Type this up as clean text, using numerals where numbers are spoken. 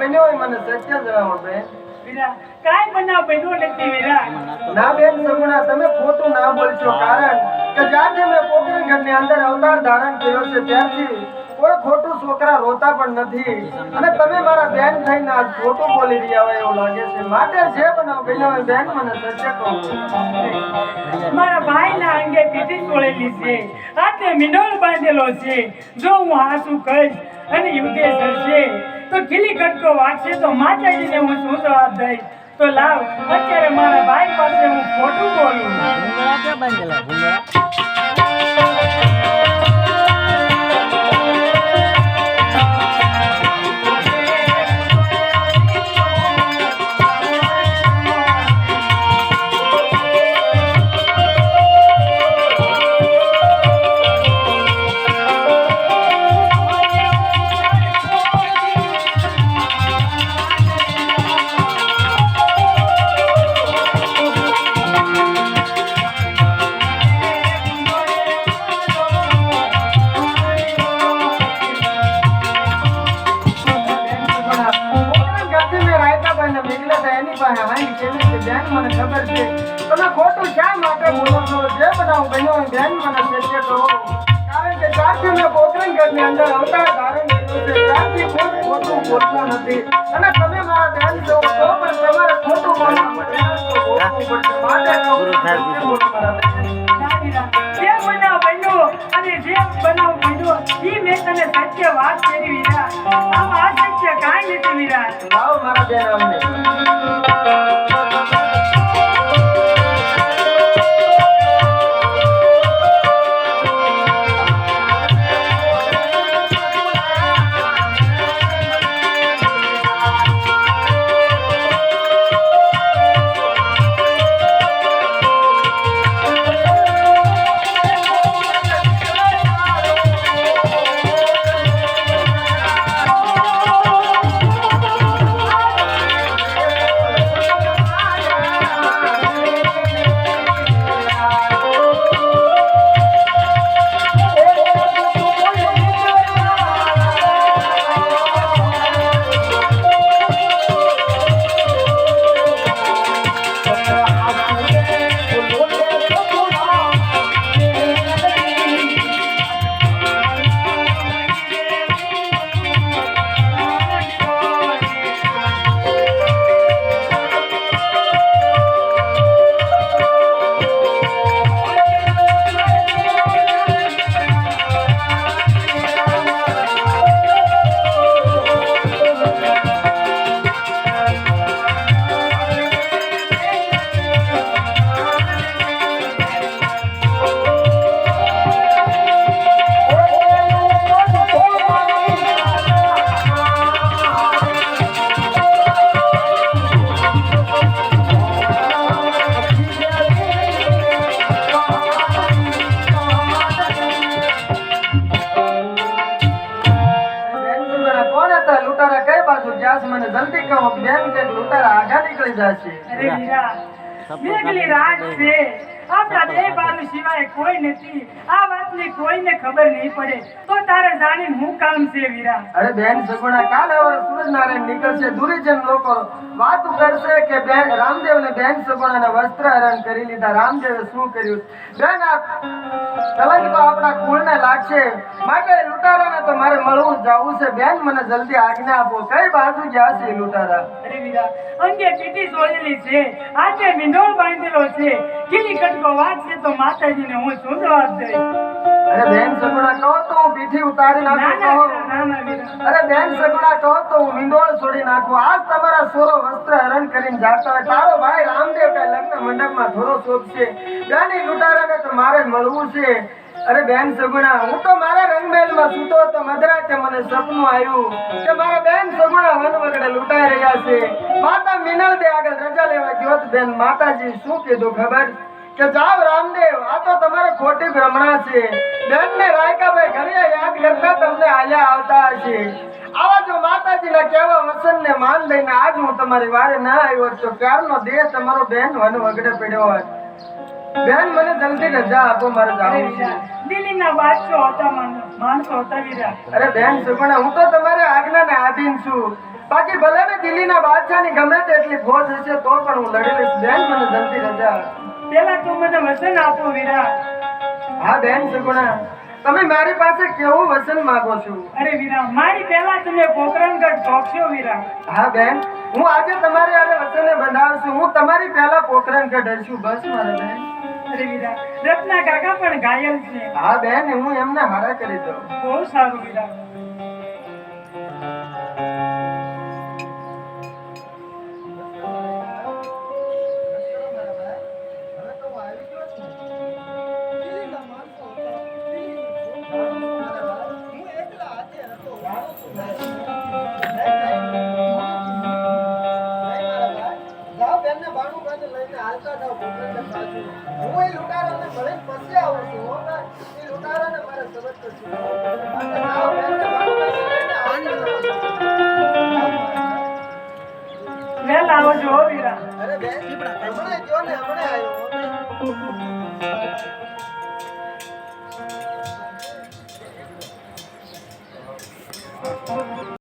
બન્યો હોય મને સત્ય જણાવો બેન. વીરા કાઈ બનાવ બન્યો નથી વીરા. ના બેન સગુણા તમે ખોટું ના બોલશો કારણ કે જ્યારથી મેં પોકરણગઢની અંદર અવતાર ધારણ કર્યો છે ત્યારથી કોઈ ખોટું છોકરા રોતા પણ નથી અને તમે મારા બેન થઈને આજ ખોટું બોલી રહ્યા હોય એવું લાગે છે માટે જે બનાવ બન્યો હોય બેન મને સત્ય કહો. મારા ભાઈના અંગે પીઠી તોડેલી છે હાથે મિનોળ બાંધેલો છે જો હું હાસું કહીશ અને યુદ્ધે થશે તો ખીલી કટકો વાગશે તો માતાજીને હું શું જવાબ દઈશ તો લાવ અત્યારે મારા ભાઈ પાસે હું ખોટું બોલું. ભૂંગળા કે બાંધેલા ભૂંગળા મને ખબર છે તમે ખોટું શા માટે બોલો છો જે બનાવ બન્યો બેન મને સત્ય કહો કારણ કે જ્યારથી મેં પોકરણગઢની અંદર અવતાર ધારણ કર્યો છે ત્યારથી કોઈ ખોટું બોલતો નથી અને તમે મારા બેન છો તો પણ તમારે ખોટું બોલવું પડે માટે જે બનાવ બન્યો અને જે બનાવ બન્યો ઈ મેં તને સત્ય વાત કરી વીરા. આમાં અસત્ય કાંઈ નથી વીરા. લાવો મારા બેન અમને મને જલ્દી કહો બેન કે લૂંટારા આગા નીકળી જશે. અરે વીરા મેઘલી રાત છે આપણા બે બાજુ સિવાય કોઈ નથી આ વાતની કોઈને ખબર નહીં પડે તો તારે જાણીને હું કામ છે વીરા. અરે બેન સગુણા કાલે હવે સૂરજનારાયણ નીકળશે દુરીજન લોકો વાત કરશે કે બેન રામદેવને બેન સગુણાને વસ્ત્ર હરણ કરી લીધા રામદેવે શું કર્યું બેન આ કલંક તો આપણા કુળને લાગશે માટે લૂંટારાને તો મારે મળવું જવું છે બેન મને જલ્દી આજ્ઞા આપો કઈ બાજુ ગયા છે લૂંટારા. અરે વીરા અંગે પીટી સોળેલી છે હાથે મિંડોળ બાંધેલો છે ખીલી કટકો વાગશે તો માતાજીને હું શું જવાબ દઈશ. અરે બેન સગુણા કહો તો હું પીઠી ઉતારી નાખું કહો. અરે બેન સગુણા કહો તો હું મિંડોળ છોડી નાખું આજ તમારા સોરો વસ્ત્ર હરણ કરીને જાતા હોય તારો ભાઈ રામદેવ કઈ લગ્ન મંડપમાં થોડો શોભશે ગાની લૂંટારાને તો મારે મળવું છે. અરે બેન સગુણા હું તો મારા રંગમહેલમાં સૂતો તો મધરાતે મને સપનું આવ્યું કે મારા બેન સગુણા વન વગડે લૂંટાઈ રહ્યા છે. માતા મિનળ દે આગળ રજા લેવા ગયો તો બેન માતાજી શું કીધું ખબર કે જાવ રામદેવ આ તો તમારે ખોટી ભ્રમણા છે બેન ને રાયકાભાઈ ઘરે યાદ કરતા તમને આલ્યા આવતા હશે. આવા જો માતાજીના કહેવા વચનને માન દઈને આજ હું તમારી વારે ના આવ્યો તો ક્યારનો દેહ તમારો બેન વન વગડે પડ્યો હોય. બેન મને જલ્દી રજા આપો મારે જાવું છે. દિલ્હીના બાદશાહ હતા માનો માણસો હતા વીરા. અરે બેન સુગુણા, હું તો તમારે આજ્ઞાને આધીન છું. બાકી ભલે ને દિલ્હીના બાદશાહની ગમે તેટલી ફોજ હશે તો પણ હું લડી લઈશ બેન. મને જલ્દી રજા. પેલા તું મને વચન આપો વીરા. હા બેન સુગુણા, તમે મારી પાસે કેવું વચન માંગો છો? અરે વીરા, મારી પહેલા તમે પોકરણગઢ પહોંચશો વીરા. હા બેન, હું આજે તમારી હારે વચને બંધાવશું. હું તમારી પહેલા પોખરણ હશું. બસ મારા બેન. અરે વીરા, રત્ના કાકા પણ ઘાયલ છે. હા બેન, હું એમને હારા કરી દઉં. બહુ સારું વીરા. જાઓ બેનને બાણું બાજુ લઈને હાલતા જાઓ પોખરણ બાજુ. હું એ લૂંટારાને મળીને પછી આવું છું. હો ભાઈ, એ લૂંટારાને મારે સબક કરશું. જાઓ બેનને બાણું બાજુ લઈને હાલતા જાઓ. વહેલા આવજો હો વીરા. અરે બેન, હમણાં ગયો ને હમણાં આવ્યો.